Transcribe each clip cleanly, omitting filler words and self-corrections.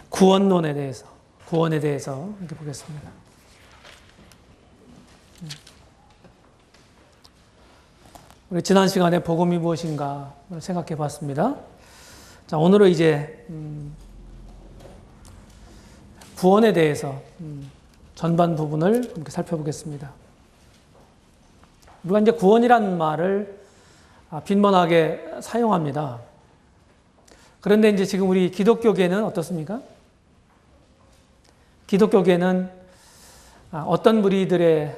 구원에 대해서 이렇게 보겠습니다. 우리 지난 시간에 복음이 무엇인가 생각해 봤습니다. 자, 오늘은 이제 구원에 대해서 전반 부분을 함께 살펴보겠습니다. 우리가 이제 구원이라는 말을 빈번하게 사용합니다. 그런데 이제 지금 우리 기독교계는 어떻습니까? 기독교계는 어떤 무리들의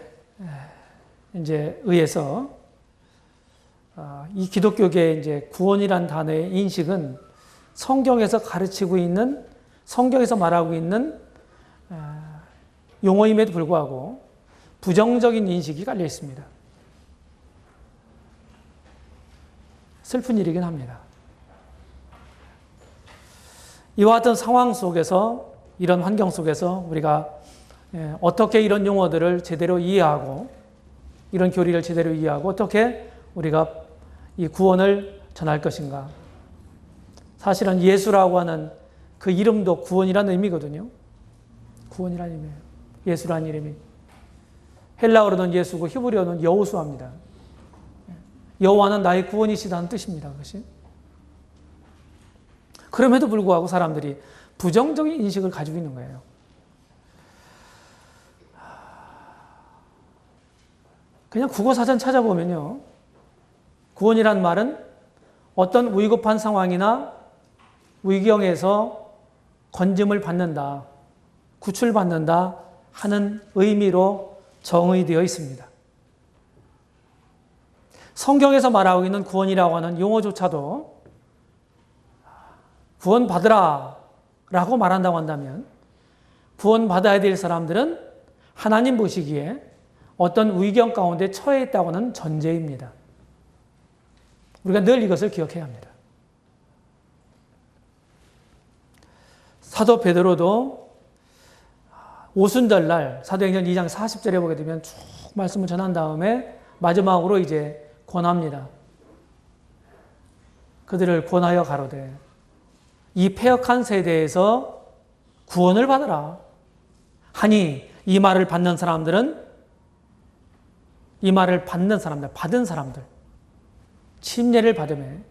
이제 의해서 이 기독교계의 이제 구원이란 단어의 인식은 성경에서 가르치고 있는, 성경에서 말하고 있는 용어임에도 불구하고 부정적인 인식이 깔려 있습니다. 슬픈 일이긴 합니다. 이와 같은 상황 속에서, 이런 환경 속에서 우리가 어떻게 이런 용어들을 제대로 이해하고, 이런 교리를 제대로 이해하고 어떻게 우리가 이 구원을 전할 것인가. 사실은 예수라고 하는 그 이름도 구원이라는 의미거든요. 구원이라는 의미예요. 예수라는 이름이. 헬라어로는 예수고 히브리어는 여호수아입니다. 여호와는 나의 구원이시다는 뜻입니다. 그것이. 그럼에도 불구하고 사람들이 부정적인 인식을 가지고 있는 거예요. 그냥 국어사전 찾아보면요. 구원이란 말은 어떤 위급한 상황이나 위경에서 건짐을 받는다, 구출받는다 하는 의미로 정의되어 있습니다. 성경에서 말하고 있는 구원이라고 하는 용어조차도 구원받으라 라고 말한다고 한다면 구원받아야 될 사람들은 하나님 보시기에 어떤 위경 가운데 처해 있다고 하는 전제입니다. 우리가 늘 이것을 기억해야 합니다. 사도 베드로도 오순절날 사도행전 2장 40절에 보게 되면 쭉 말씀을 전한 다음에 마지막으로 이제 권합니다. 그들을 권하여 가로되 이 패역한 세대에서 구원을 받으라 하니, 이 말을 받는 사람들은, 이 말을 받는 사람들, 받은 사람들, 침례를 받으면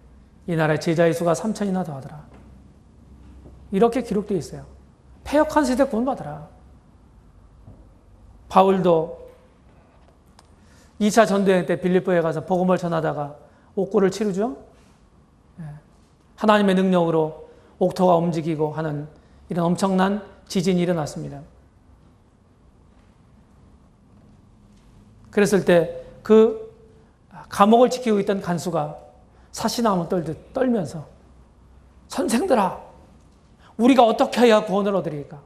이 나라의 제자의 수가 3,000이나 더하더라. 이렇게 기록되어 있어요. 패역한 세대 구원받으라. 바울도 2차 전도여행 때 빌립보에 가서 복음을 전하다가 옥고를 치르죠. 하나님의 능력으로 옥토가 움직이고 하는 이런 엄청난 지진이 일어났습니다. 그랬을 때 그 감옥을 지키고 있던 간수가 사시나무 떨듯 떨면서, 선생들아, 우리가 어떻게 해야 구원을 얻으리까?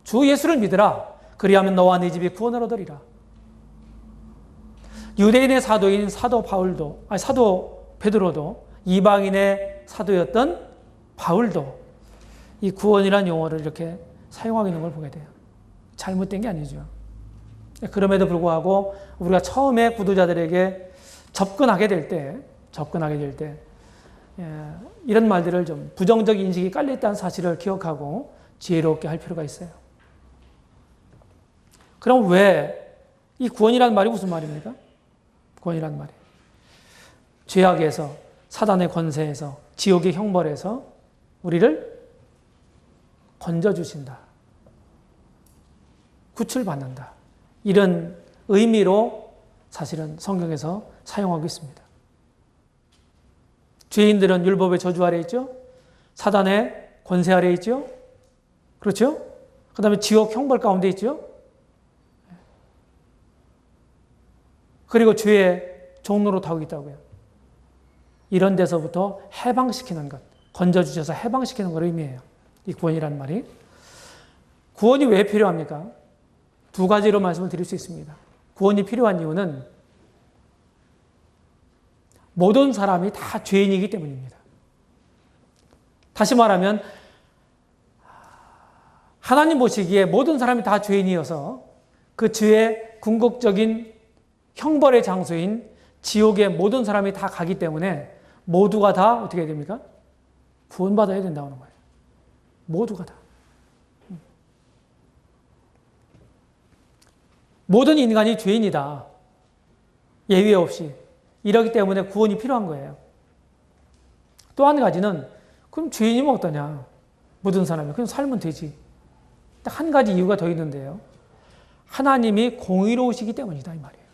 주 예수를 믿으라. 그리하면 너와 네 집이 구원을 얻으리라. 유대인의 사도인 사도 베드로도, 이방인의 사도였던 바울도 이 구원이라는 용어를 이렇게 사용하고 있는 걸 보게 돼요. 잘못된 게 아니죠. 그럼에도 불구하고 우리가 처음에 구도자들에게 접근하게 될 때 이런 말들을 좀 부정적 인식이 깔려있다는 사실을 기억하고 지혜롭게 할 필요가 있어요. 그럼 왜 이 구원이라는 말이 무슨 말입니까? 구원이라는 말이 죄악에서, 사단의 권세에서, 지옥의 형벌에서 우리를 건져주신다, 구출받는다, 이런 의미로 사실은 성경에서 사용하고 있습니다. 죄인들은 율법의 저주 아래 있죠. 사단의 권세 아래 있죠. 그렇죠? 그 다음에 지옥 형벌 가운데 있죠. 그리고 죄의 종로로 타고 있다고요. 이런 데서부터 해방시키는 것, 건져주셔서 해방시키는 걸 의미해요. 이 구원이라는 말이. 구원이 왜 필요합니까? 두 가지로 말씀을 드릴 수 있습니다. 구원이 필요한 이유는 모든 사람이 다 죄인이기 때문입니다. 다시 말하면 하나님 보시기에 모든 사람이 다 죄인이어서 그 죄의 궁극적인 형벌의 장소인 지옥에 모든 사람이 다 가기 때문에 모두가 다 어떻게 해야 됩니까? 구원받아야 된다는 거예요. 모두가 다. 모든 인간이 죄인이다. 예외 없이. 이러기 때문에 구원이 필요한 거예요. 또 한 가지는 그럼 죄인이면 어떠냐? 모든 사람이. 그냥 살면 되지. 딱 한 가지 이유가 더 있는데요. 하나님이 공의로우시기 때문이다 이 말이에요.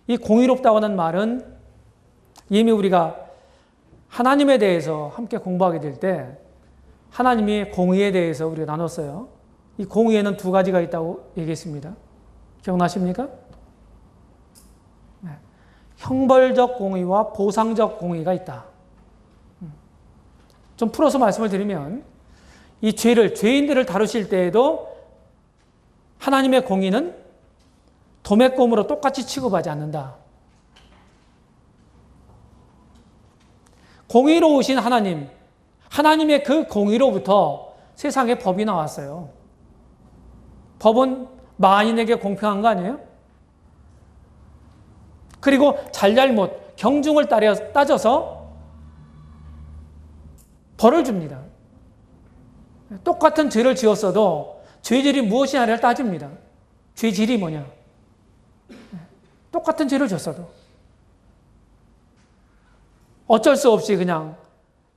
이 공의롭다고 하는 말은 이미 우리가 하나님에 대해서 함께 공부하게 될 때 하나님이 공의에 대해서 우리가 나눴어요. 이 공의에는 두 가지가 있다고 얘기했습니다. 기억나십니까? 네. 형벌적 공의와 보상적 공의가 있다. 좀 풀어서 말씀을 드리면 이 죄인들을 다루실 때에도 하나님의 공의는 도매금으로 똑같이 취급하지 않는다. 공의로우신 하나님, 하나님의 그 공의로부터 세상에 법이 나왔어요. 법은 만인에게 공평한 거 아니에요? 그리고 잘잘못, 경중을 따져서 벌을 줍니다. 똑같은 죄를 지었어도 죄질이 무엇이냐를 따집니다. 죄질이 뭐냐? 똑같은 죄를 졌어도 어쩔 수 없이 그냥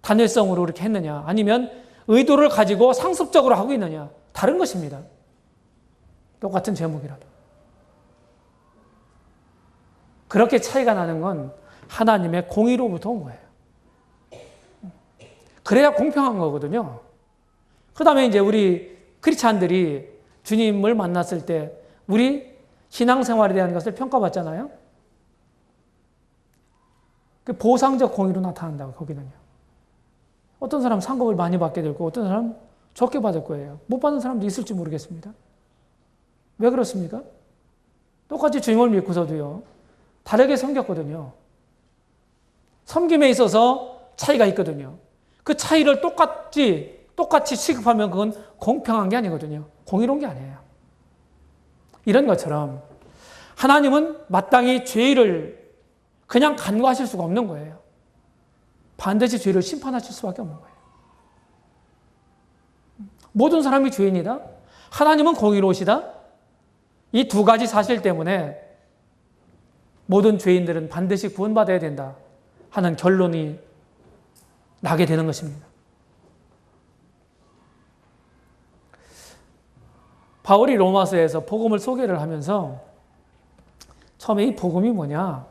단회성으로 그렇게 했느냐, 아니면 의도를 가지고 상습적으로 하고 있느냐, 다른 것입니다. 똑같은 제목이라도. 그렇게 차이가 나는 건 하나님의 공의로부터 온 거예요. 그래야 공평한 거거든요. 그 다음에 이제 우리 크리스찬들이 주님을 만났을 때 우리 신앙생활에 대한 것을 평가받잖아요. 그 보상적 공의로 나타난다고, 거기는요. 어떤 사람 상급을 많이 받게 될 거고, 어떤 사람 적게 받을 거예요. 못 받는 사람도 있을지 모르겠습니다. 왜 그렇습니까? 똑같이 주님을 믿고서도요, 다르게 섬겼거든요. 섬김에 있어서 차이가 있거든요. 그 차이를 똑같이 취급하면 그건 공평한 게 아니거든요. 공의로운 게 아니에요. 이런 것처럼 하나님은 마땅히 죄를 그냥 간과하실 수가 없는 거예요. 반드시 죄를 심판하실 수밖에 없는 거예요. 모든 사람이 죄인이다. 하나님은 공의로우시다. 이 두 가지 사실 때문에 모든 죄인들은 반드시 구원받아야 된다 하는 결론이 나게 되는 것입니다. 바울이 로마서에서 복음을 소개를 하면서 처음에 이 복음이 뭐냐,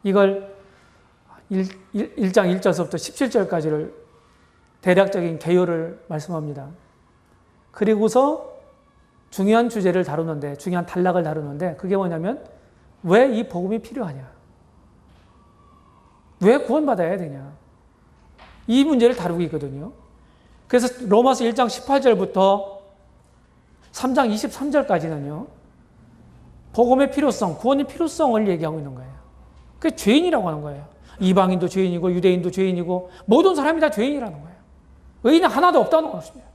이걸 1장 1절서부터 17절까지를 대략적인 개요를 말씀합니다. 그리고서 중요한 주제를 다루는데, 중요한 단락을 다루는데, 그게 뭐냐면 왜 이 복음이 필요하냐, 왜 구원받아야 되냐, 이 문제를 다루고 있거든요. 그래서 로마서 1장 18절부터 3장 23절까지는요, 복음의 필요성, 구원의 필요성을 얘기하고 있는 거예요. 그게 죄인이라고 하는 거예요. 이방인도 죄인이고 유대인도 죄인이고 모든 사람이 다 죄인이라는 거예요. 의인은 하나도 없다는 것입니다.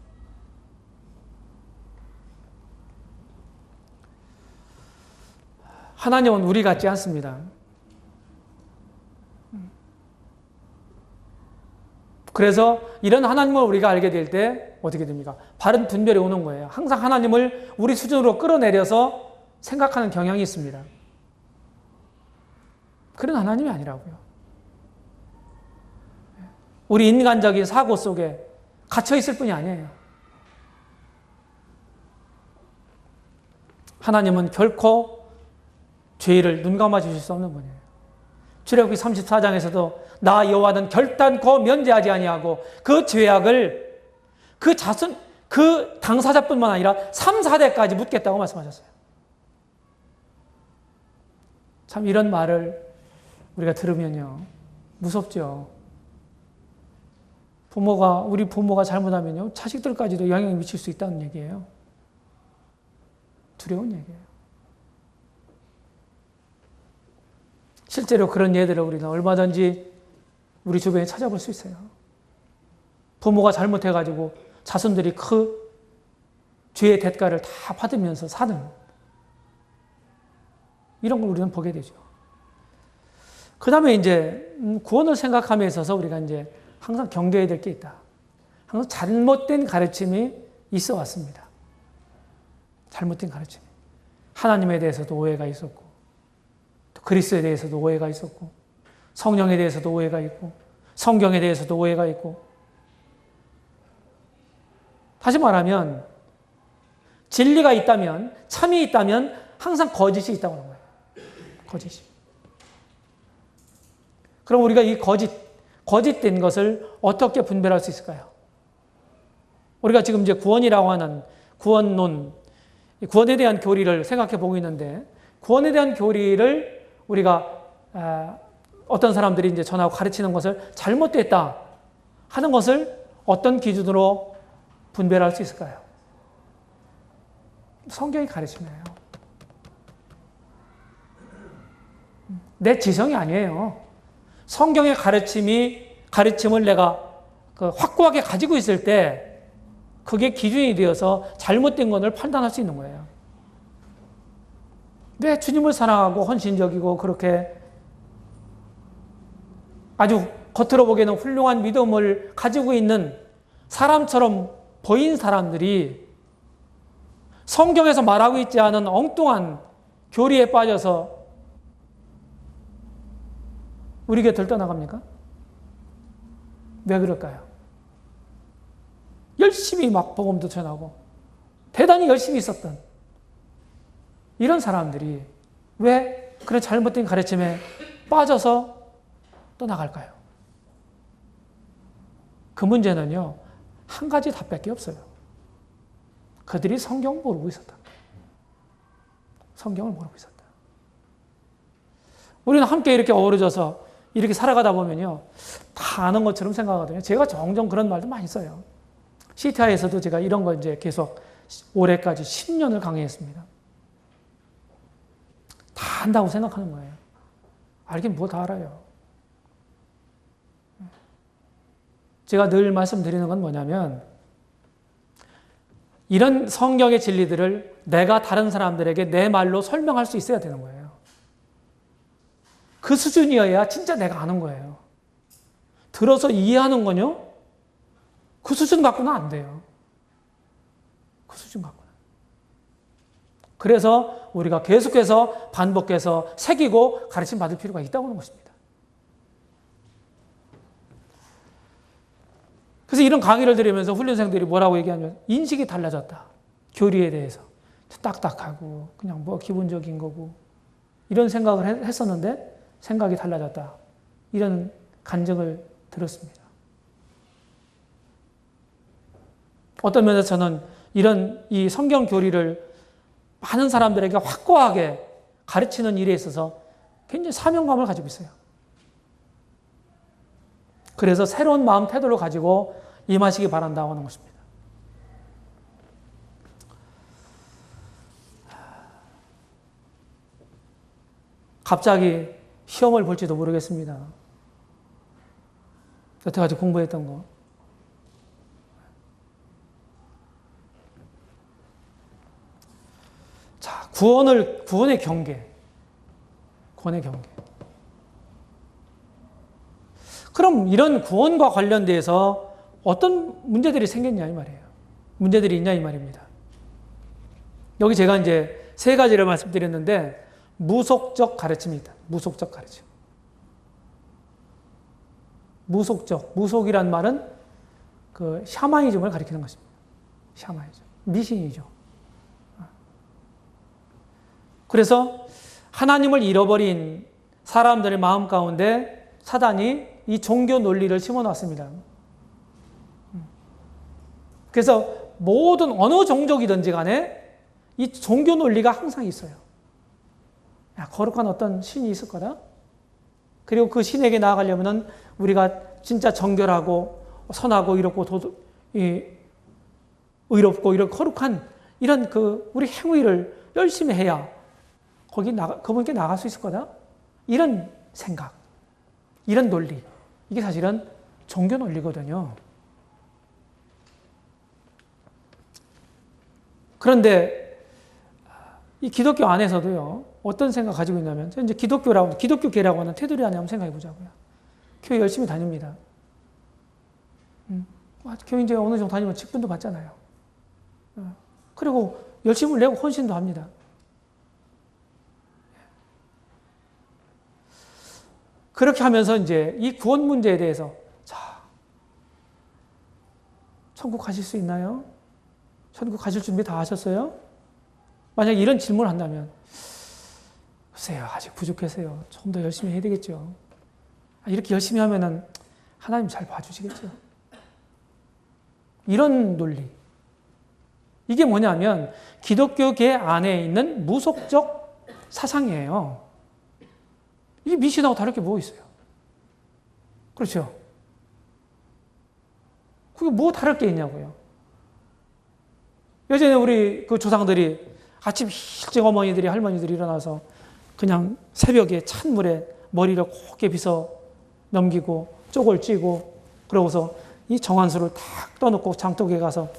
하나님은 우리 같지 않습니다. 그래서 이런 하나님을 우리가 알게 될 때 어떻게 됩니까? 바른 분별이 오는 거예요. 항상 하나님을 우리 수준으로 끌어내려서 생각하는 경향이 있습니다. 그런 하나님이 아니라고요. 우리 인간적인 사고 속에 갇혀있을 뿐이 아니에요. 하나님은 결코 죄를 눈감아 주실 수 없는 분이에요. 출애굽기 34장에서도 나 여호와는 결단코 면제하지 아니하고 그 죄악을 그 자손, 그 당사자뿐만 아니라 3, 4대까지 묻겠다고 말씀하셨어요. 참 이런 말을 우리가 들으면요, 무섭죠. 우리 부모가 잘못하면요, 자식들까지도 영향을 미칠 수 있다는 얘기예요. 두려운 얘기예요. 실제로 그런 예들을 우리는 얼마든지 우리 주변에 찾아볼 수 있어요. 부모가 잘못해가지고 자손들이 그 죄의 대가를 다 받으면서 사는 이런 걸 우리는 보게 되죠. 그 다음에 이제 구원을 생각함에 있어서 우리가 이제 항상 경계해야 될 게 있다. 항상 잘못된 가르침이 있어 왔습니다. 잘못된 가르침. 하나님에 대해서도 오해가 있었고, 또 그리스도에 대해서도 오해가 있었고, 성령에 대해서도 오해가 있고, 성경에 대해서도 오해가 있고. 다시 말하면 진리가 있다면, 참이 있다면 항상 거짓이 있다고 하는 거예요. 거짓이. 그럼 우리가 이 거짓된 것을 어떻게 분별할 수 있을까요? 우리가 지금 이제 구원이라고 하는 구원론, 구원에 대한 교리를 생각해 보고 있는데, 구원에 대한 교리를 우리가 어떤 사람들이 이제 전하고 가르치는 것을 잘못됐다 하는 것을 어떤 기준으로 분별할 수 있을까요? 성경이 가르치네요. 내 지성이 아니에요. 성경의 가르침을 내가 확고하게 가지고 있을 때 그게 기준이 되어서 잘못된 것을 판단할 수 있는 거예요. 내 주님을 사랑하고 헌신적이고 그렇게 아주 겉으로 보기에는 훌륭한 믿음을 가지고 있는 사람처럼 보인 사람들이 성경에서 말하고 있지 않은 엉뚱한 교리에 빠져서 우리 곁을 떠나갑니까? 왜 그럴까요? 열심히 막 복음도 전하고 대단히 열심히 있었던 이런 사람들이 왜 그런 잘못된 가르침에 빠져서 떠나갈까요? 그 문제는요, 한 가지 답밖에 없어요. 그들이 성경을 모르고 있었다. 성경을 모르고 있었다. 우리는 함께 이렇게 어우러져서 이렇게 살아가다 보면요, 다 아는 것처럼 생각하거든요. 제가 종종 그런 말도 많이 써요. CTI에서도 제가 이런 거 이제 계속 올해까지 10년을 강의했습니다. 다 안다고 생각하는 거예요. 알긴 뭐 다 알아요. 제가 늘 말씀드리는 건 뭐냐면, 이런 성경의 진리들을 내가 다른 사람들에게 내 말로 설명할 수 있어야 되는 거예요. 그 수준이어야 진짜 내가 아는 거예요. 들어서 이해하는 건요, 그 수준 갖고는 안 돼요. 그 수준 갖고는. 그래서 우리가 계속해서 반복해서 새기고 가르침 받을 필요가 있다고 하는 것입니다. 그래서 이런 강의를 들으면서 훈련생들이 뭐라고 얘기하면 인식이 달라졌다. 교리에 대해서. 딱딱하고 그냥 뭐 기본적인 거고 이런 생각을 했었는데 생각이 달라졌다. 이런 간증을 들었습니다. 어떤 면에서 저는 이런 이 성경 교리를 많은 사람들에게 확고하게 가르치는 일에 있어서 굉장히 사명감을 가지고 있어요. 그래서 새로운 마음 태도를 가지고 임하시기 바란다고 하는 것입니다. 갑자기 시험을 볼지도 모르겠습니다. 여태까지 공부했던 거. 자, 구원의 경계. 구원의 경계. 그럼 이런 구원과 관련돼서 어떤 문제들이 생겼냐 이 말이에요. 문제들이 있냐 이 말입니다. 여기 제가 이제 세 가지를 말씀드렸는데 무속적 가르침이 있다. 무속적 가르침. 무속이란 말은 그 샤머니즘을 가리키는 것입니다. 샤머니즘. 미신이죠. 그래서 하나님을 잃어버린 사람들의 마음 가운데 사단이 이 종교 논리를 심어놨습니다. 그래서 모든 어느 종족이든지 간에 이 종교 논리가 항상 있어요. 야, 거룩한 어떤 신이 있을 거다. 그리고 그 신에게 나아가려면 우리가 진짜 정결하고 선하고 이렇고 의롭고 이런 거룩한 이런 그 우리 행위를 열심히 해야 그분께 나갈 수 있을 거다. 이런 생각, 이런 논리. 이게 사실은 종교 논리거든요. 그런데 이 기독교 안에서도요, 어떤 생각 가지고 있냐면, 이제 기독교계라고 하는 테두리 안에 한번 생각해 보자고요. 교회 열심히 다닙니다. 교회 이제 어느 정도 다니면 직분도 받잖아요. 그리고 열심을 내고 헌신도 합니다. 그렇게 하면서 이제 이 구원 문제에 대해서, 자, 천국 가실 수 있나요? 천국 가실 준비 다 하셨어요? 만약 이런 질문을 한다면, 글쎄요, 아직 부족해서요. 좀 더 열심히 해야 되겠죠. 이렇게 열심히 하면은 하나님 잘 봐주시겠죠. 이런 논리. 이게 뭐냐면 기독교계 안에 있는 무속적 사상이에요. 이게 미신하고 다를 게 뭐 있어요? 그렇죠? 그게 뭐 다를 게 있냐고요. 예전에 우리 그 조상들이 아침 일찍 어머니들이 할머니들이 일어나서 그냥 새벽에 찬물에 머리를 곱게 빗어 넘기고 쪽을 찌고 그러고서 이 정한수를 탁 떠놓고 장독에 가서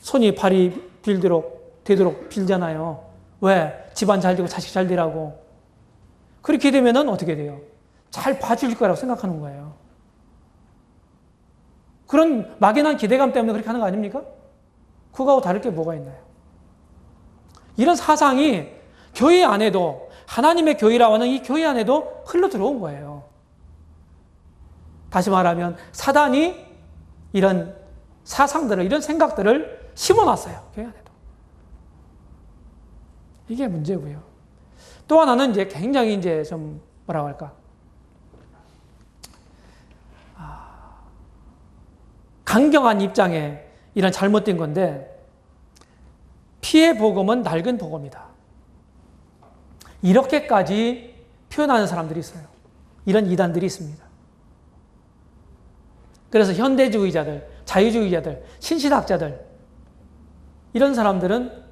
손이 발이 되도록 빌잖아요. 왜? 집안 잘 되고 자식 잘 되라고. 그렇게 되면은 어떻게 돼요? 잘 봐줄 거라고 생각하는 거예요. 그런 막연한 기대감 때문에 그렇게 하는 거 아닙니까? 그거하고 다를 게 뭐가 있나요? 이런 사상이 교회 안에도, 하나님의 교회라고 하는 이 교회 안에도 흘러 들어온 거예요. 다시 말하면 사단이 이런 사상들을, 이런 생각들을 심어놨어요. 교회 안에도. 이게 문제고요. 또 하나는 이제 굉장히 이제 좀 뭐라고 할까? 강경한 입장에 이런 잘못된 건데, 피해 복음은 낡은 복음이다. 이렇게까지 표현하는 사람들이 있어요. 이런 이단들이 있습니다. 그래서 현대주의자들, 자유주의자들, 신신학자들, 이런 사람들은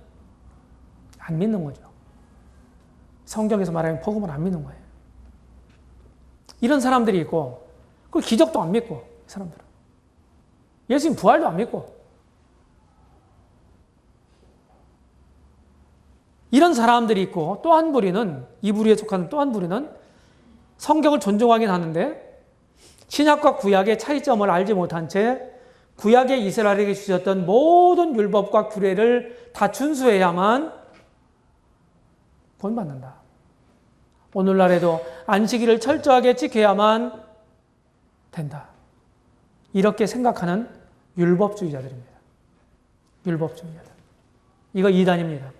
안 믿는 거죠. 성경에서 말하는 복음을 안 믿는 거예요. 이런 사람들이 있고, 그 기적도 안 믿고, 이 사람들은. 예수님 부활도 안 믿고. 이런 사람들이 있고, 또 한 부류는, 이 부류에 속하는 또 한 부류는 성경을 존중하긴 하는데, 신약과 구약의 차이점을 알지 못한 채 구약의 이스라엘에게 주셨던 모든 율법과 규례를 다 준수해야만 구원받는다. 오늘날에도 안식일을 철저하게 지켜야만 된다. 이렇게 생각하는 율법주의자들입니다. 율법주의자들. 이거 이단입니다.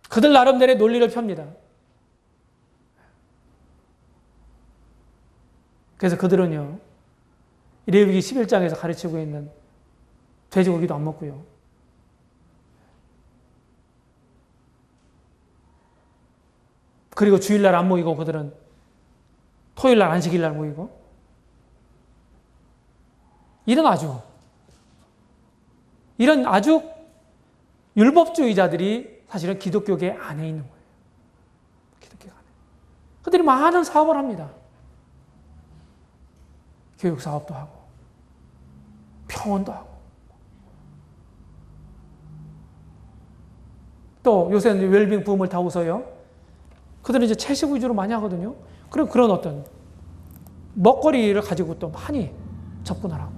그들 나름대로의 논리를 펴니다. 그래서 그들은요, 레위기 11장에서 가르치고 있는 돼지고기도 안 먹고요. 그리고 주일날 안 모이고 그들은 토요일날 안식일날 모이고. 이런 아주 율법주의자들이 사실은 기독교계 안에 있는 거예요. 기독교 안에. 그들이 많은 사업을 합니다. 교육 사업도 하고, 평원도 하고. 또 요새는 웰빙 붐을 타고서요. 그들은 이제 채식 위주로 많이 하거든요. 그리고 그런 어떤 먹거리를 가지고 또 많이 접근을 하고.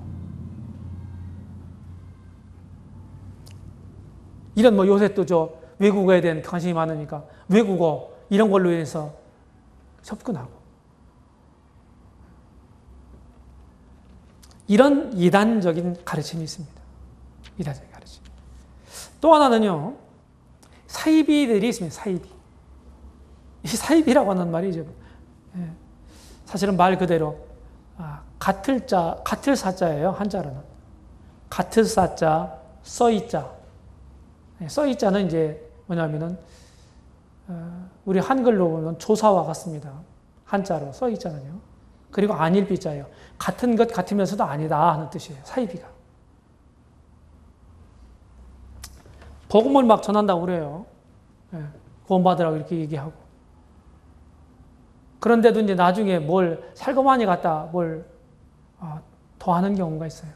이런 요새 또 외국어에 대한 관심이 많으니까 외국어 이런 걸로 해서 접근하고. 이런 이단적인 가르침이 있습니다. 이단적인 가르침. 또 하나는요, 사이비들이 있습니다. 사이비. 이 사이비라고 하는 말이죠. 사실은 말 그대로 같을 사자예요. 한자로는. 같을 사자, 써이자. 써이자는 이제 뭐냐면은 우리 한글로 보면 조사와 같습니다. 한자로 써이자는요. 그리고 아닐비자예요. 같은 것 같으면서도 아니다 하는 뜻이에요. 사이비가. 복음을 막 전한다고 그래요. 구원받으라고 이렇게 얘기하고. 그런데도 이제 나중에 뭘 살거만이 갖다 뭘 더 하는 경우가 있어요.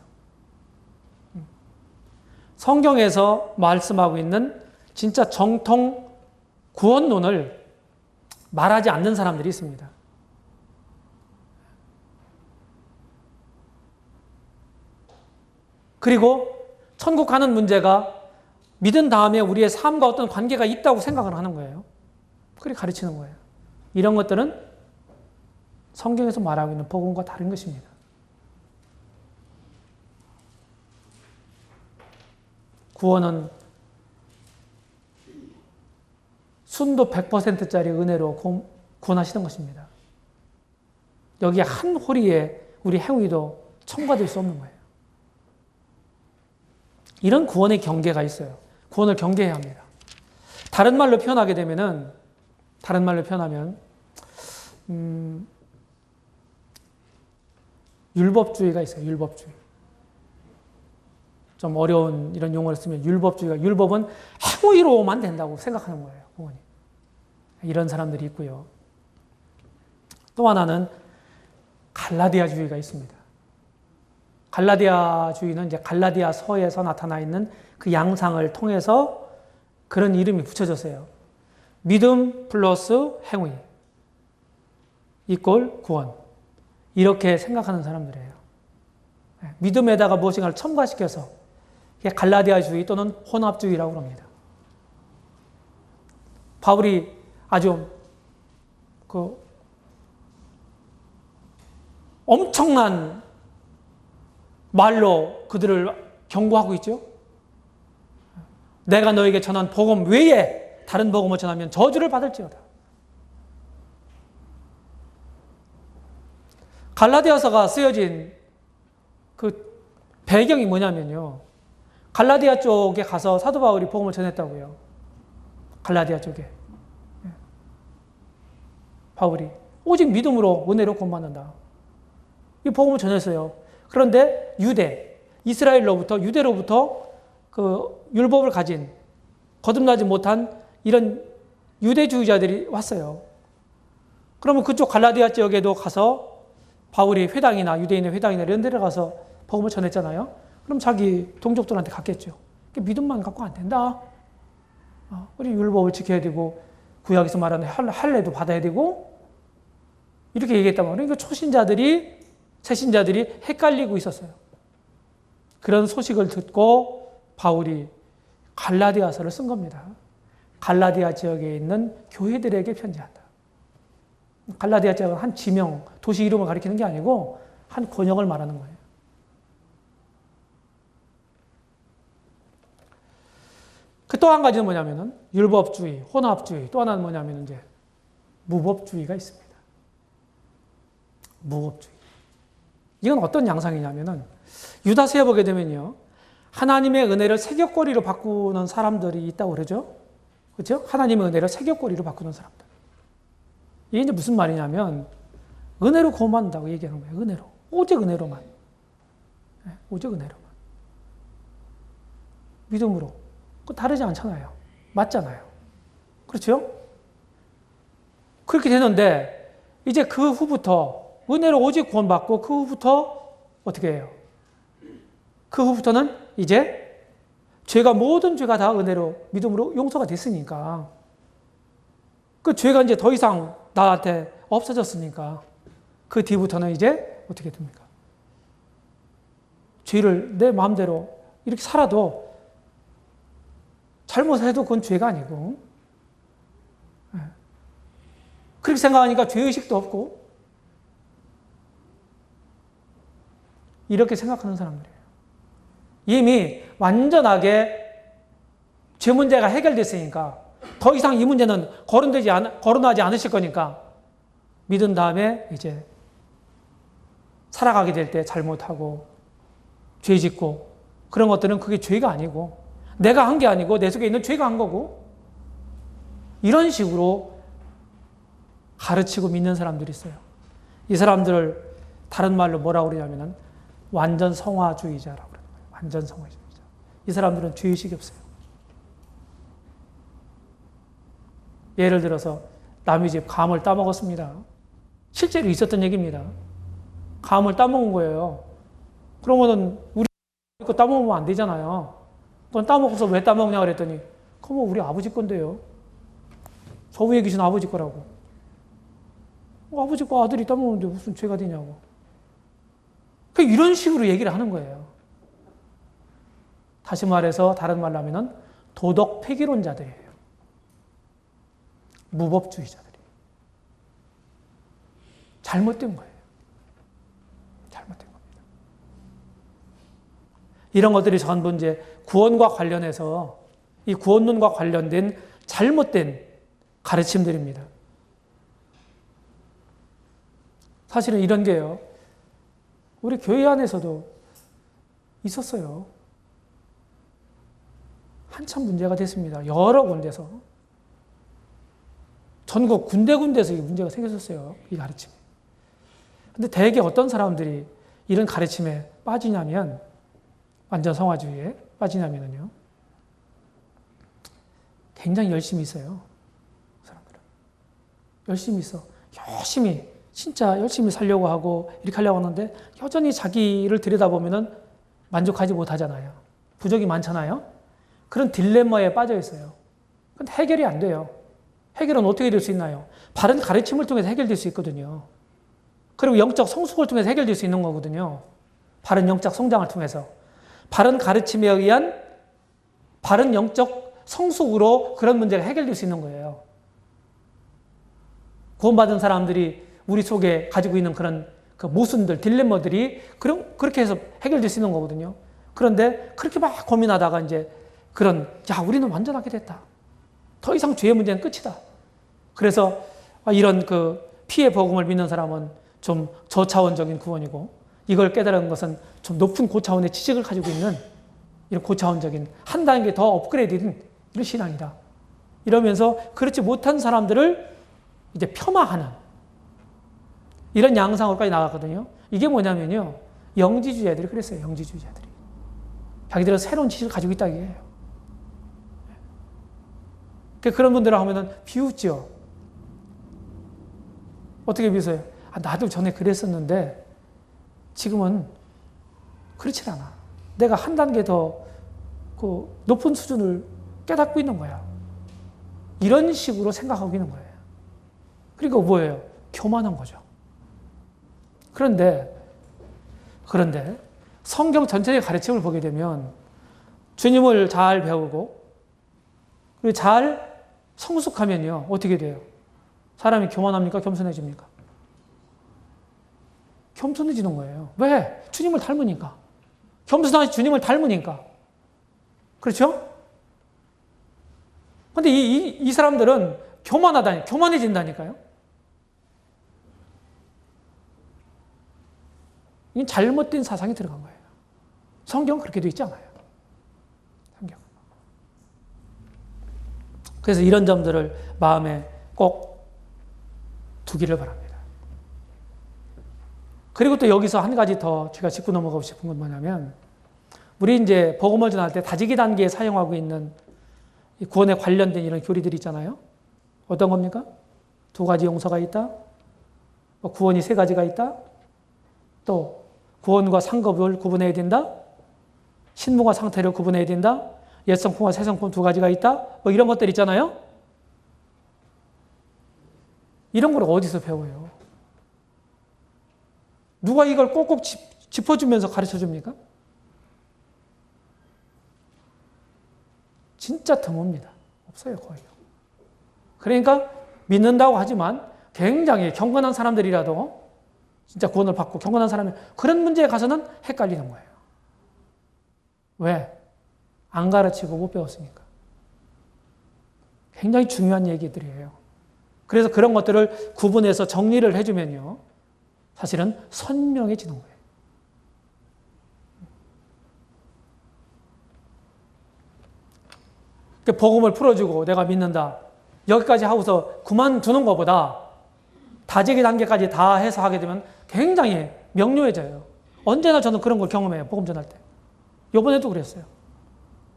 성경에서 말씀하고 있는 진짜 정통 구원론을 말하지 않는 사람들이 있습니다. 그리고 천국 가는 문제가 믿은 다음에 우리의 삶과 어떤 관계가 있다고 생각을 하는 거예요. 그렇게 가르치는 거예요. 이런 것들은 성경에서 말하고 있는 복음과 다른 것입니다. 구원은 순도 100%짜리 은혜로 구원하시는 것입니다. 여기 한 호리에 우리 행위도 첨가될 수 없는 거예요. 이런 구원의 경계가 있어요. 구원을 경계해야 합니다. 다른 말로 표현하면 율법주의가 있어요. 율법주의. 좀 어려운 이런 용어를 쓰면 율법은 행위로만 된다고 생각하는 거예요. 구원이. 이런 사람들이 있고요. 또 하나는 갈라디아주의가 있습니다. 갈라디아주의는 이제 갈라디아서에서 나타나 있는 그 양상을 통해서 그런 이름이 붙여졌어요. 믿음 플러스 행위 이꼴 구원. 이렇게 생각하는 사람들이에요. 믿음에다가 무엇인가를 첨가시켜서 갈라디아주의 또는 혼합주의라고 합니다. 바울이 아주 엄청난 말로 그들을 경고하고 있죠. 내가 너에게 전한 복음 외에 다른 복음을 전하면 저주를 받을지어다. 갈라디아서가 쓰여진 그 배경이 뭐냐면요. 갈라디아 쪽에 가서 사도 바울이 복음을 전했다고요. 갈라디아 쪽에. 바울이 오직 믿음으로 은혜로 구원받는다. 이 복음을 전했어요. 그런데 유대로부터 그 율법을 가진 거듭나지 못한 이런 유대주의자들이 왔어요. 그러면 그쪽 갈라디아 지역에도 가서 바울이 회당이나 유대인의 회당이나 이런 데를 가서 복음을 전했잖아요. 그럼 자기 동족들한테 갔겠죠. 믿음만 갖고 안 된다. 우리 율법을 지켜야 되고 구약에서 말하는 할례도 받아야 되고 이렇게 얘기했단 말이에요. 그러니까 새신자들이 헷갈리고 있었어요. 그런 소식을 듣고 바울이 갈라디아서를 쓴 겁니다. 갈라디아 지역에 있는 교회들에게 편지한다. 갈라디아 지역은 한 지명, 도시 이름을 가리키는 게 아니고 한 권역을 말하는 거예요. 그 또 한 가지는 뭐냐면은 율법주의, 혼합주의, 또 하나는 뭐냐면 이제 무법주의가 있습니다. 무법주의. 이건 어떤 양상이냐면은 유다서에 보게 되면요. 하나님의 은혜를 세격거리로 바꾸는 사람들이 있다고 그러죠. 그렇죠? 하나님의 은혜를 세격거리로 바꾸는 사람들. 이게 이제 무슨 말이냐면 은혜로 구원받는다고 얘기하는 거예요. 은혜로. 오직 은혜로만. 오직 은혜로만. 믿음으로. 그거 다르지 않잖아요. 맞잖아요. 그렇죠? 그렇게 되는데 이제 그 후부터 은혜로 오직 구원받고 그 후부터 어떻게 해요? 그 후부터는 이제 모든 죄가 다 은혜로 믿음으로 용서가 됐으니까 그 죄가 이제 더 이상 나한테 없어졌으니까 그 뒤부터는 이제 어떻게 됩니까? 죄를 내 마음대로 이렇게 살아도 잘못해도 그건 죄가 아니고 그렇게 생각하니까 죄의식도 없고 이렇게 생각하는 사람들이에요. 이미 완전하게 죄 문제가 해결됐으니까 더 이상 이 문제는 거론하지 않으실 거니까 믿은 다음에 이제 살아가게 될 때 잘못하고 죄 짓고 그런 것들은 그게 죄가 아니고 내가 한 게 아니고 내 속에 있는 죄가 한 거고 이런 식으로 가르치고 믿는 사람들이 있어요. 이 사람들을 다른 말로 뭐라고 그러냐면은 완전 성화주의자라고 그래요. 완전 성화주의자. 이 사람들은 죄의식이 없어요. 예를 들어서 남의 집 감을 따먹었습니다. 실제로 있었던 얘기입니다. 감을 따먹은 거예요. 그러면은 우리 거 따먹으면 안 되잖아요. 그건 따먹어서 왜 따먹냐 그랬더니 그거 우리 아버지 건데요. 서부에 계신 아버지 거라고. 아버지 거 아들이 따먹는데 무슨 죄가 되냐고. 이런 식으로 얘기를 하는 거예요. 다시 말해서 다른 말로 하면은 도덕 폐기론자들이에요. 무법주의자들이. 잘못된 거예요. 잘못된 겁니다. 이런 것들이 전부 이제 구원과 관련해서 이 구원론과 관련된 잘못된 가르침들입니다. 사실은 이런 게요. 우리 교회 안에서도 있었어요. 한참 문제가 됐습니다. 여러 군데서. 전국 군데군데서 이 문제가 생겼었어요. 이 가르침에. 근데 대개 어떤 사람들이 이런 가르침에 빠지냐면, 완전 성화주의에 빠지냐면요. 굉장히 열심히 있어요. 그 사람들은. 열심히 있어. 열심히, 진짜 열심히 살려고 하고, 이렇게 하려고 하는데, 여전히 자기를 들여다보면은 만족하지 못하잖아요. 부족이 많잖아요. 그런 딜레마에 빠져 있어요. 근데 해결이 안 돼요. 해결은 어떻게 될 수 있나요? 바른 가르침을 통해서 해결될 수 있거든요. 그리고 영적 성숙을 통해서 해결될 수 있는 거거든요. 바른 영적 성장을 통해서. 바른 가르침에 의한 바른 영적 성숙으로 그런 문제가 해결될 수 있는 거예요. 구원받은 사람들이 우리 속에 가지고 있는 그런 그 모순들, 딜레마들이 그렇게 해서 해결될 수 있는 거거든요. 그런데 그렇게 막 고민하다가 이제 우리는 완전하게 됐다. 더 이상 죄의 문제는 끝이다. 그래서 이런 그 피해 복음을 믿는 사람은 좀 저차원적인 구원이고, 이걸 깨달은 것은 좀 높은 고차원의 지식을 가지고 있는 이런 고차원적인 한 단계 더 업그레이드된 이런 신앙이다. 이러면서 그렇지 못한 사람들을 이제 폄하하는 이런 양상으로까지 나갔거든요. 이게 뭐냐면요. 영지주의자들이 그랬어요. 영지주의자들이. 자기들은 새로운 지식을 가지고 있다 이게요. 그런 분들을 하면은 비웃죠. 어떻게 비웃어요? 나도 전에 그랬었는데 지금은 그렇지 않아. 내가 한 단계 더 그 높은 수준을 깨닫고 있는 거야. 이런 식으로 생각하고 있는 거예요. 그러니까 뭐예요? 교만한 거죠. 그런데 성경 전체의 가르침을 보게 되면 주님을 잘 배우고 그리고 잘 성숙하면요. 어떻게 돼요? 사람이 교만합니까? 겸손해집니까? 겸손해지는 거예요. 왜? 주님을 닮으니까. 겸손한 주님을 닮으니까. 그렇죠? 근데 이 사람들은 교만해진다니까요. 이건 잘못된 사상이 들어간 거예요. 성경은 그렇게 되어 있지 않아요. 성경. 그래서 이런 점들을 마음에 꼭 두기를 바랍니다. 그리고 또 여기서 한 가지 더 제가 짚고 넘어가고 싶은 건 뭐냐면, 우리 이제 복음을 전할 때 다지기 단계에 사용하고 있는 구원에 관련된 이런 교리들이 있잖아요. 어떤 겁니까? 2가지 용서가 있다. 구원이 3가지가 있다. 또 구원과 상급을 구분해야 된다. 신분과 상태를 구분해야 된다. 옛성품과 새성품 2가지가 있다. 이런 것들 있잖아요. 이런 걸 어디서 배워요? 누가 이걸 꼭꼭 짚어주면서 가르쳐줍니까? 진짜 드뭅니다. 없어요, 거의. 그러니까 믿는다고 하지만 굉장히 경건한 사람들이라도 진짜 구원을 받고 경건한 사람이 그런 문제에 가서는 헷갈리는 거예요. 왜? 안 가르치고 못 배웠으니까. 굉장히 중요한 얘기들이에요. 그래서 그런 것들을 구분해서 정리를 해주면요. 사실은 선명해지는 거예요. 복음을 풀어주고 내가 믿는다. 여기까지 하고서 그만두는 것보다 다지기 단계까지 다 해서 하게 되면 굉장히 명료해져요. 언제나 저는 그런 걸 경험해요. 복음 전할 때. 이번에도 그랬어요.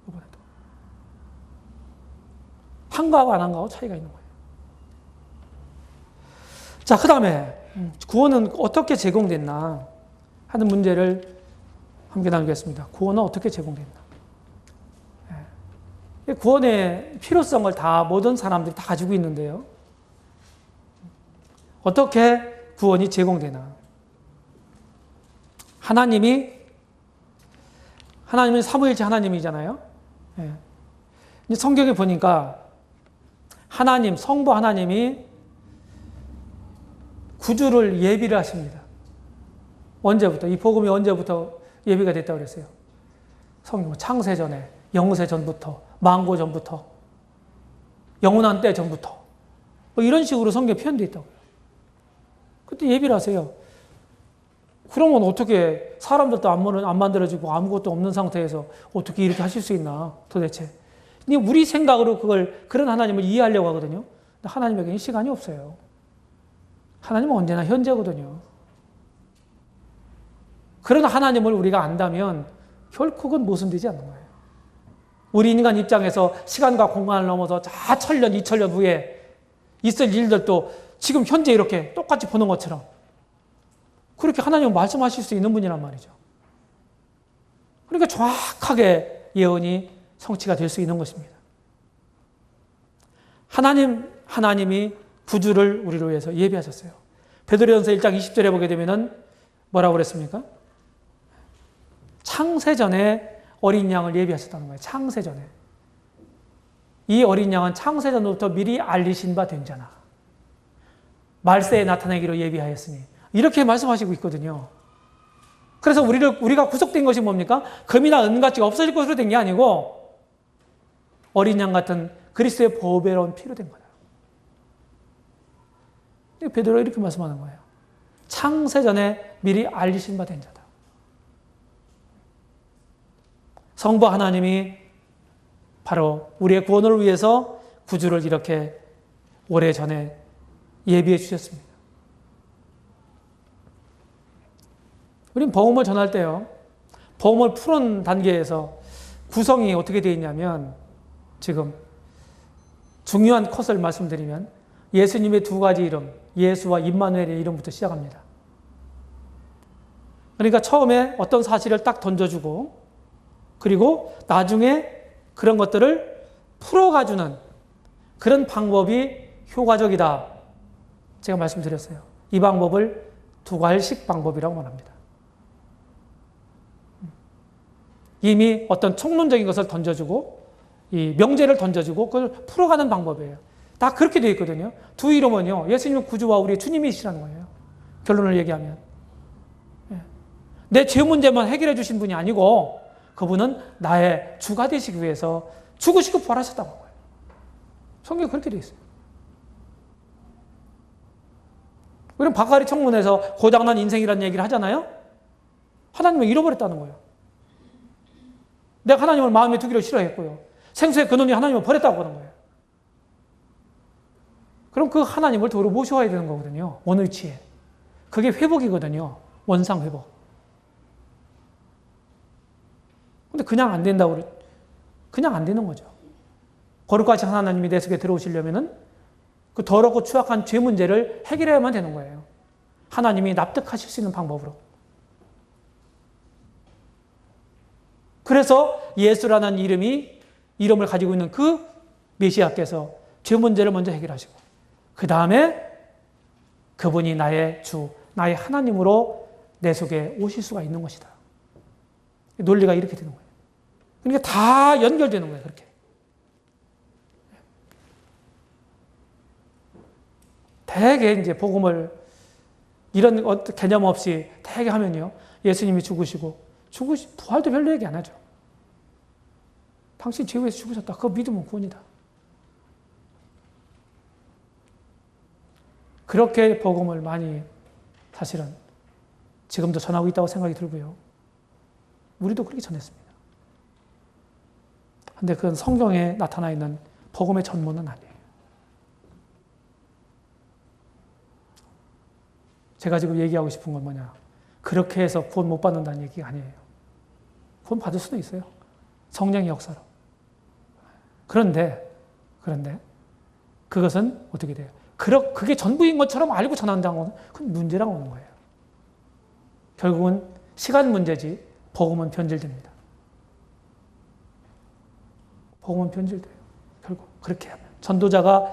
이번에도. 한 거하고 안 한 거하고 차이가 있는 거예요. 자, 그 다음에 구원은 어떻게 제공됐나 하는 문제를 함께 나누겠습니다. 구원은 어떻게 제공됐나. 구원의 필요성을 다 모든 사람들이 다 가지고 있는데요. 어떻게 구원이 제공되나. 하나님이 하나님은 삼위일체 하나님이잖아요. 예. 이제 성경에 보니까 하나님, 성부 하나님이 구주를 예비를 하십니다. 언제부터? 이 복음이 언제부터 예비가 됐다고 그랬어요? 성경 창세전에, 영세 전부터, 만고 전부터, 영원한 때 전부터. 뭐 이런 식으로 성경에 표현되어 있다고요. 그때 예비를 하세요. 그러면 어떻게 사람들도 안 만들어지고 아무것도 없는 상태에서 어떻게 이렇게 하실 수 있나 도대체. 근데 우리 생각으로 그런 하나님을 이해하려고 하거든요. 근데 하나님에게는 시간이 없어요. 하나님은 언제나 현재거든요. 그런 하나님을 우리가 안다면 결코 그건 모순되지 않는 거예요. 우리 인간 입장에서 시간과 공간을 넘어서 1000년, 2000년 후에 있을 일들도 지금 현재 이렇게 똑같이 보는 것처럼 그렇게 하나님은 말씀하실 수 있는 분이란 말이죠. 그러니까 정확하게 예언이 성취가 될 수 있는 것입니다. 하나님이 구주를 우리를 위해서 예비하셨어요. 베드로전서 1장 20절에 보게 되면은 뭐라고 그랬습니까? 창세전에 어린 양을 예비하셨다는 거예요. 창세전에. 이 어린 양은 창세전부터 미리 알리신 바 된 자나 말세에 나타내기로 예비하였으니 이렇게 말씀하시고 있거든요. 그래서 우리가 구속된 것이 뭡니까? 금이나 은가치가 없어질 것으로 된 게 아니고 어린 양 같은 그리스도의 보배로운 피로 된 거다. 베드로가 이렇게 말씀하는 거예요. 창세전에 미리 알리신 바 된 자다. 성부 하나님이 바로 우리의 구원을 위해서 구주를 이렇게 오래전에 예비해 주셨습니다. 우리는 복음을 전할 때요. 복음을 푸는 단계에서 구성이 어떻게 되어 있냐면 지금 중요한 컷을 말씀드리면 예수님의 두 가지 이름, 예수와 임마누엘의 이름부터 시작합니다. 그러니까 처음에 어떤 사실을 딱 던져주고 그리고 나중에 그런 것들을 풀어가주는 그런 방법이 효과적이다. 제가 말씀드렸어요. 이 방법을 두괄식 방법이라고 말합니다. 이미 어떤 총론적인 것을 던져주고 이 명제를 던져주고 그걸 풀어가는 방법이에요. 다 그렇게 되어 있거든요. 두 이름은요. 예수님은 구주와 우리 주님이시라는 거예요. 결론을 얘기하면. 내 죄 문제만 해결해 주신 분이 아니고 그분은 나의 주가 되시기 위해서 죽으시고 부활하셨다고 한 거예요. 성경에 그렇게 되어 있어요. 우리는 바가리 청문회에서 고장난 인생이라는 얘기를 하잖아요. 하나님을 잃어버렸다는 거예요. 내가 하나님을 마음에 두기를 싫어했고요. 생수의 근원이 하나님을 버렸다고 하는 거예요. 그럼 그 하나님을 도로 모셔야 되는 거거든요. 원위치에. 그게 회복이거든요. 원상 회복. 근데 그냥 안 된다고 그냥 안 되는 거죠. 거룩하신 하나님이 내 속에 들어오시려면은 그 더럽고 추악한 죄 문제를 해결해야만 되는 거예요. 하나님이 납득하실 수 있는 방법으로. 그래서 예수라는 이름을 가지고 있는 그 메시아께서 죄 문제를 먼저 해결하시고 그 다음에 그분이 나의 주, 나의 하나님으로 내 속에 오실 수가 있는 것이다. 논리가 이렇게 되는 거예요. 그러니까 다 연결되는 거예요. 그렇게. 되게 이제 복음을 이런 개념 없이 되게 하면요. 예수님이 부활도 별로 얘기 안 하죠. 당신 죄 위해서 죽으셨다. 그거 믿으면 구원이다. 그렇게 복음을 많이 사실은 지금도 전하고 있다고 생각이 들고요. 우리도 그렇게 전했습니다. 그런데 그건 성경에 나타나 있는 복음의 전문은 아니에요. 제가 지금 얘기하고 싶은 건 뭐냐. 그렇게 해서 구원 못 받는다는 얘기가 아니에요. 구원 받을 수도 있어요. 성령의 역사로. 그런데 그것은 어떻게 돼요? 그게 전부인 것처럼 알고 전한다는 건 그건 문제라고 오는 거예요. 결국은 시간 문제지 복음은 변질됩니다. 복음은 변질돼요. 결국 그렇게 하면 전도자가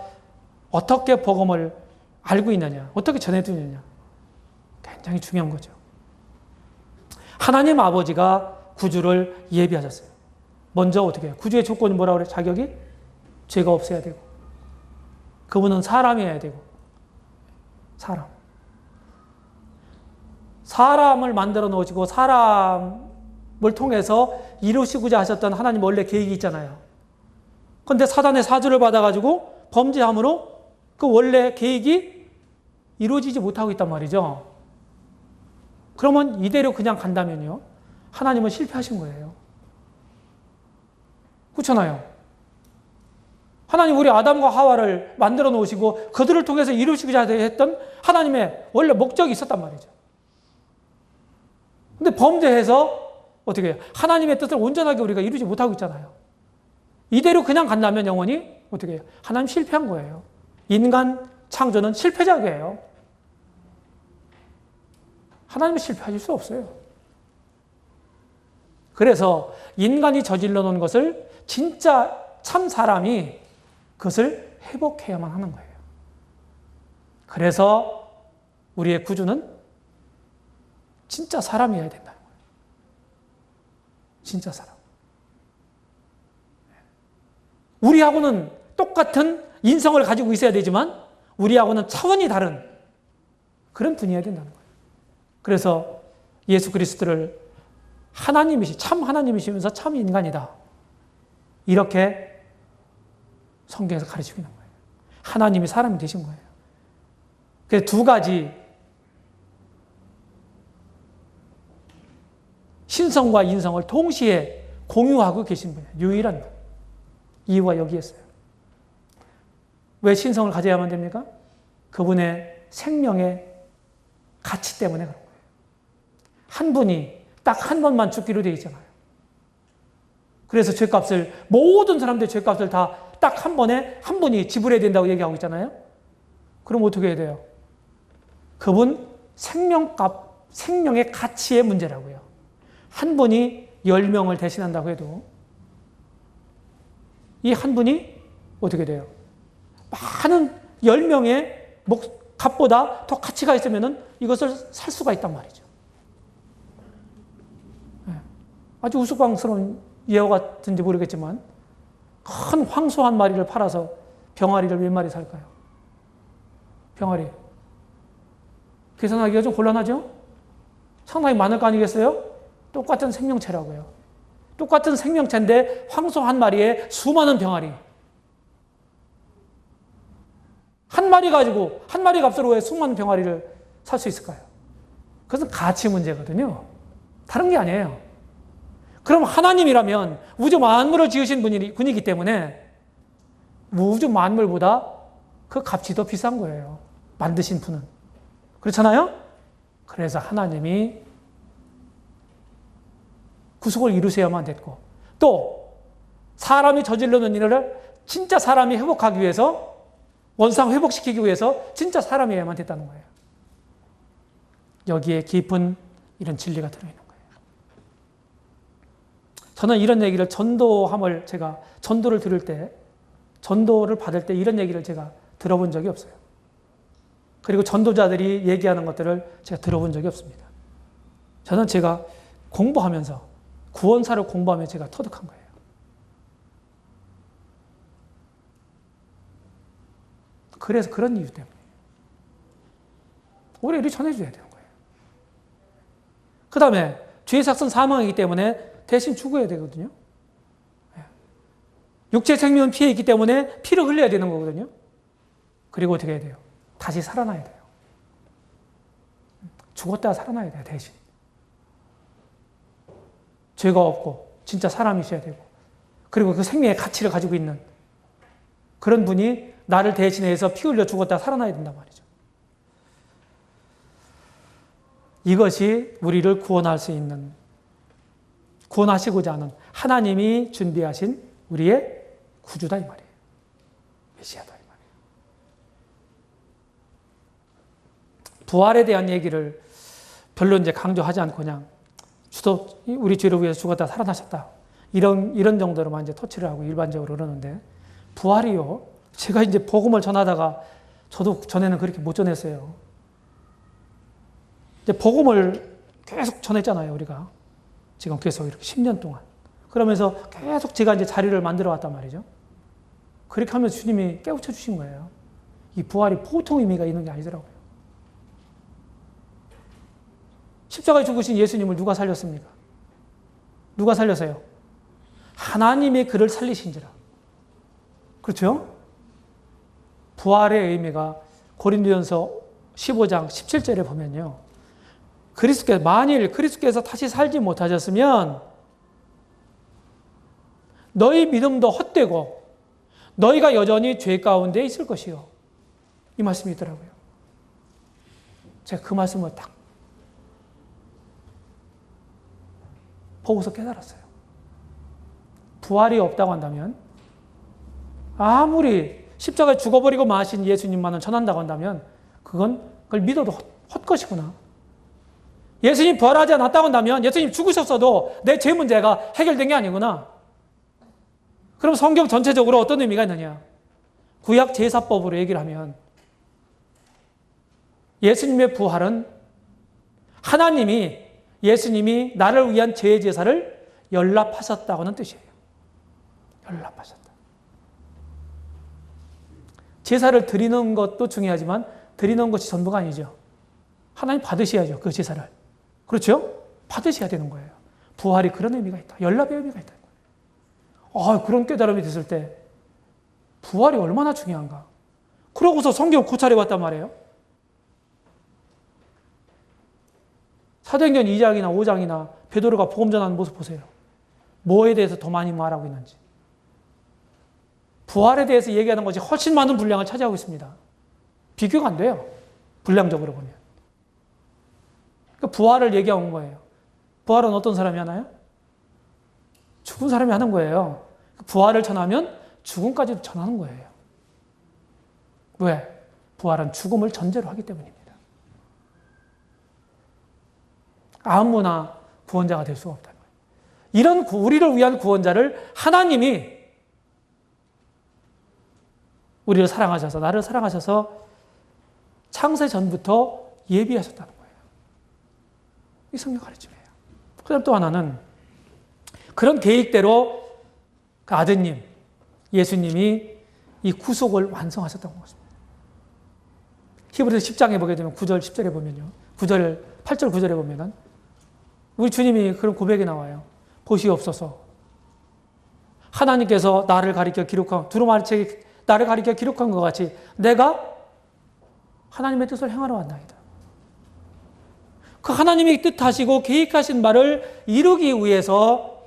어떻게 복음을 알고 있느냐, 어떻게 전해주느냐 굉장히 중요한 거죠. 하나님 아버지가 구주를 예비하셨어요. 먼저 어떻게 해요? 구주의 조건이 뭐라고 그래요? 자격이 죄가 없어야 되고, 그분은 사람이어야 되고, 사람을 만들어 놓으시고 사람을 통해서 이루시고자 하셨던 하나님 원래 계획이 있잖아요. 그런데 사단의 사주를 받아가지고 범죄함으로 그 원래 계획이 이루어지지 못하고 있단 말이죠. 그러면 이대로 그냥 간다면요, 하나님은 실패하신 거예요. 그렇잖아요. 하나님 우리 아담과 하와를 만들어 놓으시고 그들을 통해서 이루시고자 했던 하나님의 원래 목적이 있었단 말이죠. 근데 범죄해서 어떻게 해요? 하나님의 뜻을 온전하게 우리가 이루지 못하고 있잖아요. 이대로 그냥 간다면 영원히 어떻게 해요? 하나님 실패한 거예요. 인간 창조는 실패작이에요. 하나님은 실패하실 수 없어요. 그래서 인간이 저질러 놓은 것을 진짜 참 사람이 그것을 회복해야만 하는 거예요. 그래서 우리의 구주는 진짜 사람이어야 된다는 거예요. 진짜 사람. 우리하고는 똑같은 인성을 가지고 있어야 되지만 우리하고는 차원이 다른 그런 분이어야 된다는 거예요. 그래서 예수 그리스도를 참 하나님이시면서 참 인간이다, 이렇게 성경에서 가르치고 있는 거예요. 하나님이 사람이 되신 거예요. 그래서 두 가지, 신성과 인성을 동시에 공유하고 계신 분이에요. 유일한 분. 이유가 여기에 있어요. 왜 신성을 가져야만 됩니까? 그분의 생명의 가치 때문에 그런 거예요. 한 분이 딱 한 번만 죽기로 되어 있잖아요. 그래서 죄값을, 모든 사람들의 죄값을 다 딱 한 번에 한 분이 지불해야 된다고 얘기하고 있잖아요. 그럼 어떻게 해야 돼요? 그분 생명값, 생명의 가치의 문제라고요. 한 분이 10명을 대신한다고 해도 이 한 분이 어떻게 돼요? 많은 10명의 값보다 더 가치가 있으면 이것을 살 수가 있단 말이죠. 아주 우스꽝스러운 예화 같은지 모르겠지만 큰 황소 한 마리를 팔아서 병아리를 몇 마리 살까요? 병아리. 계산하기가 좀 곤란하죠? 상당히 많을 거 아니겠어요? 똑같은 생명체라고요. 똑같은 생명체인데 황소 한 마리에 수많은 병아리. 한 마리 가지고 한 마리 값으로 왜 수많은 병아리를 살 수 있을까요? 그것은 가치 문제거든요. 다른 게 아니에요. 그럼 하나님이라면 우주 만물을 지으신 분이기 때문에 우주 만물보다 그 값이 더 비싼 거예요. 만드신 분은. 그렇잖아요? 그래서 하나님이 구속을 이루셔야만 됐고, 또 사람이 저질러 놓은 일을 진짜 사람이 회복하기 위해서, 원상 회복시키기 위해서 진짜 사람이어야만 됐다는 거예요. 여기에 깊은 이런 진리가 들어있는 거예요. 저는 이런 얘기를 제가 전도를 들을 때, 전도를 받을 때 이런 얘기를 제가 들어본 적이 없어요. 그리고 전도자들이 얘기하는 것들을 제가 들어본 적이 없습니다. 저는 제가 공부하면서, 구원사를 공부하며 제가 터득한 거예요. 그래서 그런 이유 때문에 우리 이렇게 전해줘야 되는 거예요. 그 다음에 죄의 삭은 사망이기 때문에 대신 죽어야 되거든요. 육체 생명은 피해 있기 때문에 피를 흘려야 되는 거거든요. 그리고 어떻게 해야 돼요? 다시 살아나야 돼요. 죽었다가 살아나야 돼요, 대신. 죄가 없고 진짜 사람이셔야 되고, 그리고 그 생명의 가치를 가지고 있는 그런 분이 나를 대신해서 피 흘려 죽었다가 살아나야 된단 말이죠. 이것이 우리를 구원할 수 있는, 구원하시고자 하는 하나님이 준비하신 우리의 구주다 이 말이에요. 메시아다 이 말이에요. 부활에 대한 얘기를 별로 이제 강조하지 않고 그냥 주도 우리 죄를 위해서 죽었다 살아나셨다, 이런 정도로만 이제 터치를 하고 일반적으로 그러는데, 부활이요, 제가 이제 복음을 전하다가 저도 전에는 그렇게 못 전했어요. 이제 복음을 계속 전했잖아요, 우리가. 지금 계속 이렇게 10년 동안. 그러면서 계속 제가 이제 자리를 만들어 왔단 말이죠. 그렇게 하면서 주님이 깨우쳐 주신 거예요. 이 부활이 보통 의미가 있는 게 아니더라고요. 십자가에 죽으신 예수님을 누가 살렸습니까? 누가 살렸어요? 하나님이 그를 살리신지라. 그렇죠? 부활의 의미가 고린도전서 15장 17절에 보면요. 만일 그리스도께서 다시 살지 못하셨으면 너희 믿음도 헛되고 너희가 여전히 죄 가운데 있을 것이요. 이 말씀이 있더라고요. 제가 그 말씀을 딱 보고서 깨달았어요. 부활이 없다고 한다면 아무리 십자가에 죽어버리고 마신 예수님만은 전한다고 한다면 그걸 믿어도 헛것이구나. 예수님 부활하지 않았다고 한다면 예수님 죽으셨어도 내 죄 문제가 해결된 게 아니구나. 그럼 성경 전체적으로 어떤 의미가 있느냐? 구약 제사법으로 얘기를 하면 예수님의 부활은 하나님이 예수님이 나를 위한 죄의 제사를 연락하셨다고는 뜻이에요. 연락하셨다. 제사를 드리는 것도 중요하지만 드리는 것이 전부가 아니죠. 하나님 받으셔야죠. 그 제사를. 그렇죠? 받으셔야 되는 거예요. 부활이 그런 의미가 있다. 연락의 의미가 있다. 그런 깨달음이 됐을 때 부활이 얼마나 중요한가. 그러고서 성경 고찰해 왔단 말이에요. 사도행전 2장이나 5장이나 베드로가 복음 전하는 모습 보세요. 뭐에 대해서 더 많이 말하고 있는지. 부활에 대해서 얘기하는 것이 훨씬 많은 분량을 차지하고 있습니다. 비교가 안 돼요. 분량적으로 보면. 그러니까 부활을 얘기하고 온 거예요. 부활은 어떤 사람이 하나요? 죽은 사람이 하는 거예요. 부활을 전하면 죽음까지도 전하는 거예요. 왜? 부활은 죽음을 전제로 하기 때문입니다. 아무나 구원자가 될 수가 없다는 거예요. 이런 우리를 위한 구원자를 하나님이 우리를 사랑하셔서, 나를 사랑하셔서 창세 전부터 예비하셨다는 거예요. 이 성경 가르침이에요. 그 다음 또 하나는 그런 계획대로 그 아드님, 예수님이 이 구속을 완성하셨다는 것입니다. 히브리서 10장에 보게 되면 9절, 10절에 보면요. 8절, 9절에 보면은 우리 주님이 그런 고백이 나와요. 보시옵소서. 하나님께서 나를 가리켜 기록한, 두루마리책에 나를 가리켜 기록한 것 같이 내가 하나님의 뜻을 행하러 왔나이다. 그 하나님이 뜻하시고 계획하신 바를 이루기 위해서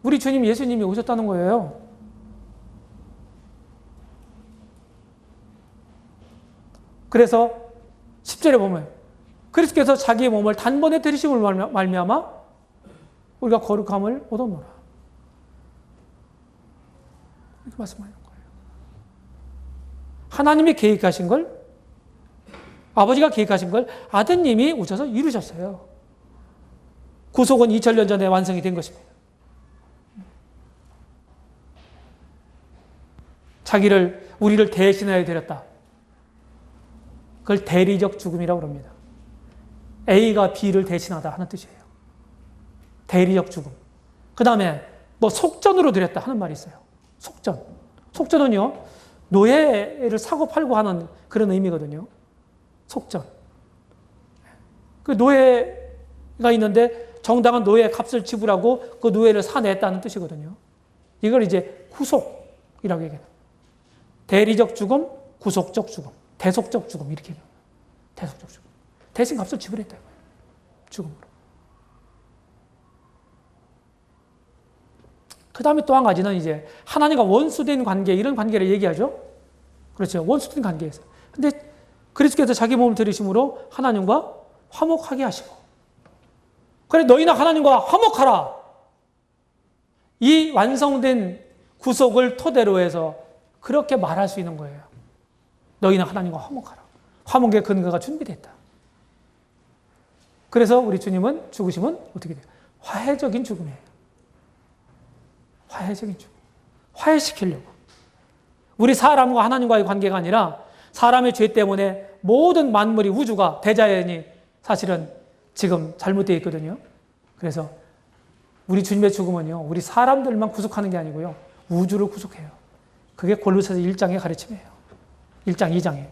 우리 주님 예수님이 오셨다는 거예요. 그래서 10절에 보면 그리스도께서 자기의 몸을 단번에 들이심을 말미암아 우리가 거룩함을 얻었노라. 이렇게 말씀하는 거예요. 하나님이 계획하신 걸, 아버지가 계획하신 걸 아드님이 오셔서 이루셨어요. 구속은 2000년 전에 완성이 된 것입니다. 우리를 대신하여 드렸다. 그걸 대리적 죽음이라고 합니다. A가 B를 대신하다 하는 뜻이에요. 대리적 죽음. 그 다음에 속전으로 드렸다 하는 말이 있어요. 속전. 속전은요, 노예를 사고 팔고 하는 그런 의미거든요. 속전. 그 노예가 있는데 정당한 노예 값을 지불하고 그 노예를 사냈다는 뜻이거든요. 이걸 이제 후속이라고 얘기해요. 대리적 죽음, 구속적 죽음, 대속적 죽음 이렇게 얘기해요. 대속적 죽음. 대신 값을 지불했다. 죽음으로. 그 다음에 또 한 가지는 이제 하나님과 원수된 관계, 이런 관계를 얘기하죠. 그렇죠. 원수된 관계에서. 근데 그리스도께서 자기 몸을 들이심으로 하나님과 화목하게 하시고. 그래, 너희는 하나님과 화목하라. 이 완성된 구속을 토대로 해서 그렇게 말할 수 있는 거예요. 너희는 하나님과 화목하라. 화목의 근거가 준비됐다. 그래서 우리 주님은 죽으심은 어떻게 돼요? 화해적인 죽음이에요. 화해적인 죽음. 화해시키려고. 우리 사람과 하나님과의 관계가 아니라 사람의 죄 때문에 모든 만물이, 우주가, 대자연이 사실은 지금 잘못되어 있거든요. 그래서 우리 주님의 죽음은요, 우리 사람들만 구속하는 게 아니고요, 우주를 구속해요. 그게 골로새서 1장의 가르침이에요. 1장, 2장에.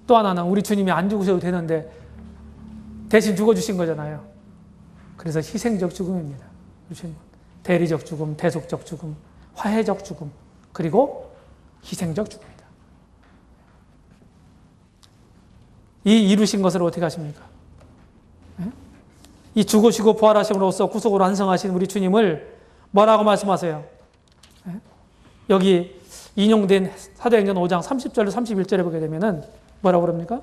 또 하나는 우리 주님이 안 죽으셔도 되는데 대신 죽어주신 거잖아요. 그래서 희생적 죽음입니다. 우리 주님. 대리적 죽음, 대속적 죽음, 화해적 죽음, 그리고 희생적 죽음이다. 이 이루신 것을 어떻게 하십니까? 이 죽으시고 부활하심으로써 구속으로 완성하신 우리 주님을 뭐라고 말씀하세요? 여기 인용된 사도행전 5장 30절로 31절에 보게 되면은 뭐라고 그럽니까?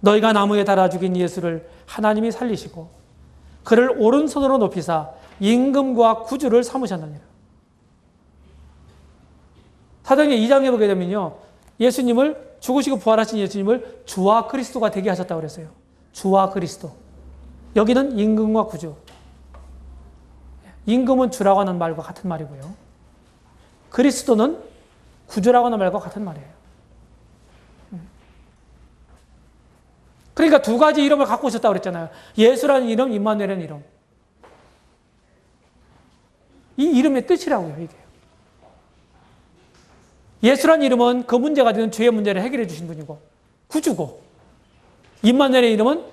너희가 나무에 달아 죽인 예수를 하나님이 살리시고 그를 오른손으로 높이사 임금과 구주를 삼으셨느니라. 사도행전 2장에 보게 되면요, 예수님을, 죽으시고 부활하신 예수님을 주와 그리스도가 되게 하셨다고 그랬어요. 주와 그리스도. 여기는 임금과 구주. 임금은 주라고 하는 말과 같은 말이고요. 그리스도는 구주라고 하는 말과 같은 말이에요. 그러니까 두 가지 이름을 갖고 오셨다고 그랬잖아요. 예수라는 이름, 임마누엘이라는 이름. 이 이름의 뜻이라고요, 이게. 예수라는 이름은 그 문제가 되는 죄의 문제를 해결해 주신 분이고, 구주고, 임마누엘의 이름은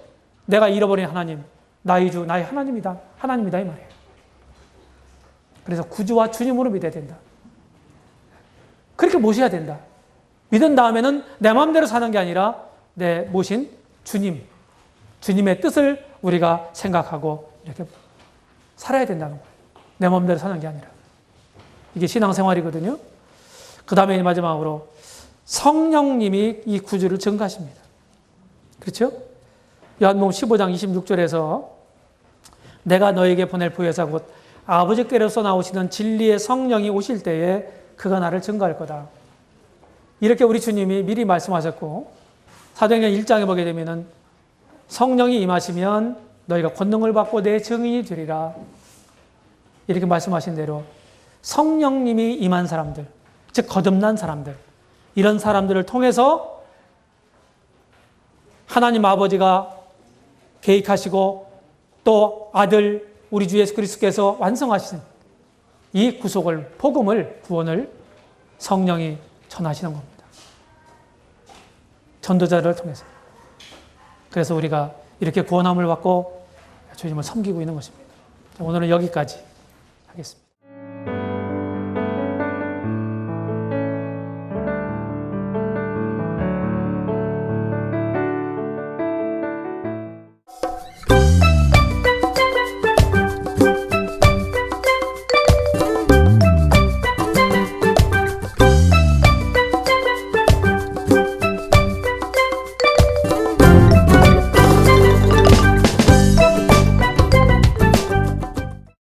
내가 잃어버린 하나님, 나의 주, 나의 하나님이다. 하나님이다, 이 말이에요. 그래서 구주와 주님으로 믿어야 된다. 그렇게 모셔야 된다. 믿은 다음에는 내 마음대로 사는 게 아니라 내 모신 주님, 주님의 뜻을 우리가 생각하고 이렇게 살아야 된다는 거예요. 내 마음대로 사는 게 아니라. 이게 신앙생활이거든요. 그 다음에 마지막으로 성령님이 이 구주를 증거하십니다. 그렇죠? 요한복음 15장 26절에서 내가 너에게 보낼 보혜사 곧 아버지께로서 나오시는 진리의 성령이 오실 때에 그가 나를 증거할 거다. 이렇게 우리 주님이 미리 말씀하셨고, 사도행전 1장에 보게 되면은 성령이 임하시면 너희가 권능을 받고 내 증인이 되리라. 이렇게 말씀하신 대로 성령님이 임한 사람들, 즉 거듭난 사람들, 이런 사람들을 통해서 하나님 아버지가 계획하시고 또 아들 우리 주 예수 그리스도께서 완성하신 이 구속을, 복음을, 구원을 성령이 전하시는 겁니다. 전도자를 통해서. 그래서 우리가 이렇게 구원함을 받고 주님을 섬기고 있는 것입니다. 오늘은 여기까지 하겠습니다.